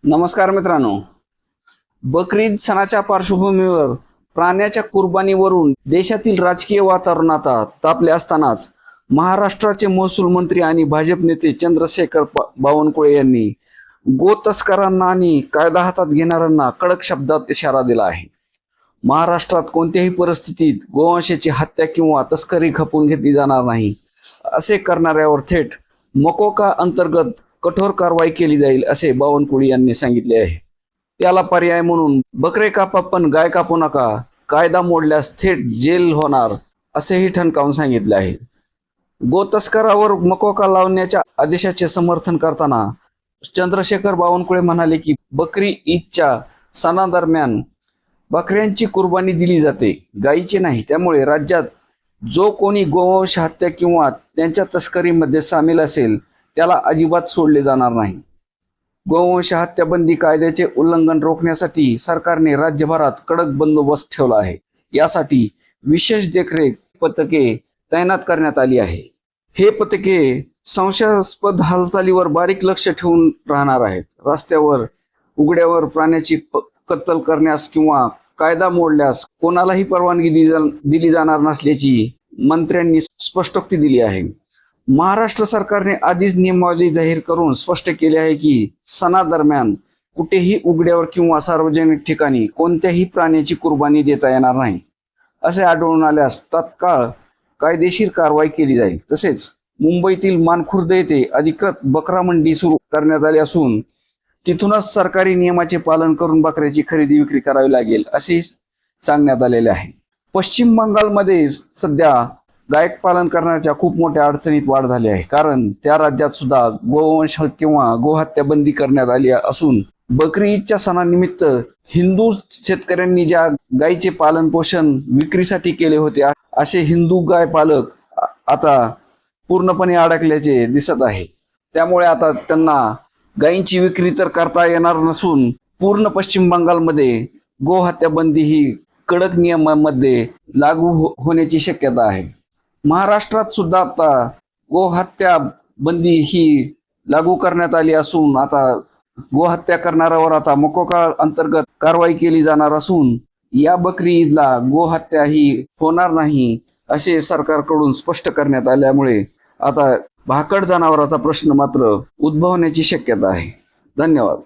नमस्कार मित्रांनो, बकरी ईद सणाच्या पार्श्वभूमीवर प्राण्याच्या कुर्बानीवरून देशातील राजकीय वातावरण आता तापले असतानाच महाराष्ट्राचे महसूल मंत्री आणि भाजप नेते चंद्रशेखर बावनकुळे यांनी गो तस्करांना आणि कायदा हातात घेणाऱ्यांना कडक शब्दात इशारा दिला आहे। महाराष्ट्रात कोणत्याही परिस्थितीत गोवंशाची हत्या किंवा तस्करी खपवून घेतली जाणार नाही, असे करणाऱ्यावर थेट मकोका अंतर्गत कठोर कारवाई केली जाईल, असे बावनकुळे यांनी सांगितले आहे। त्याला पर्याय म्हणून बकरे कापा पण गाय कापू नका, कायदा मोडल्यास थेट जेल होणार, असेही ठणकावून सांगितले आहे। गो तस्करावर मकोका लावण्याच्या आदेशाचे समर्थन करताना चंद्रशेखर बावनकुळे म्हणाले की बकरी ईदच्या सणादरम्यान बकऱ्यांची कुर्बानी दिली जाते, गायीची नाही। त्यामुळे राज्यात जो कोणी गोवंश हत्या किंवा त्यांच्या तस्करीमध्ये सामील असेल त्याला अजिबात सोडले जाणार नाही। गोवंश हत्या बंदी कायद्याचे उल्लंघन रोखण्यासाठी सरकारने राज्यभरात कडक बंदोबस्त ठेवला आहे। यासाठी विशेष देखरेख पथके तैनात करण्यात आली आहे। हे पथके संशयास्पद हालचालीवर बारीक लक्ष ठेवून राहणार आहेत। रस्त्यावर उघड्यावर प्राण्याची कत्तल करण्यास किंवा कायदा मोडल्यास कोणालाही परवानगी दिली जाणार नसल्याची मंत्र्यांनी स्पष्टोक्ती दिली आहे। महाराष्ट्र सरकारने आधीच नियमावली जाहीर करून स्पष्ट केले आहे की सणादरम्यान कुठेही उघड्यावर किंवा सार्वजनिक ठिकाणी कोणत्याही प्राण्याची कुर्बानी देता येणार नाही। असे आढळून आल्यास तात्काळ कायदेशीर कारवाई केली जाईल। तसेच मुंबईतील मानखुर्द येथे अधिकृत बकरा मंडी सुरू करण्यात आली असून तिथूनच सरकारी नियमाचे पालन करून बकऱ्याची खरेदी विक्री करावी लागेल, असेही सांगण्यात आलेले आहे। पश्चिम बंगालमध्ये सध्या गायक पालन करण्याच्या खूप मोठ्या अडचणीत वाढ झाली आहे, कारण त्या राज्यात सुद्धा गोवंश किंवा गोहत्या बंदी करण्यात आली असून बकरी ईदच्या सणानिमित्त हिंदू शेतकऱ्यांनी ज्या गायीचे पालन पोषण विक्रीसाठी केले होते असे हिंदू गाय पालक आता पूर्णपणे अडकल्याचे दिसत आहे। त्यामुळे आता त्यांना गायींची विक्री तर करता येणार नसून पूर्ण पश्चिम बंगालमध्ये गोहत्या बंदी ही कडक नियमांमध्ये लागू होण्याची शक्यता आहे। महाराष्ट्रात सुद्धा आता गोहत्या बंदी ही लागू करण्यात आली असून आता गोहत्या करणाऱ्यावर आता मकोका अंतर्गत कारवाई केली जाणार असून या बकरी ईदला गोहत्या ही होणार नाही, असे सरकारकडून स्पष्ट करण्यात आल्यामुळे आता भाकड जनावराचा प्रश्न मात्र उद्भवण्याची शक्यता आहे। धन्यवाद।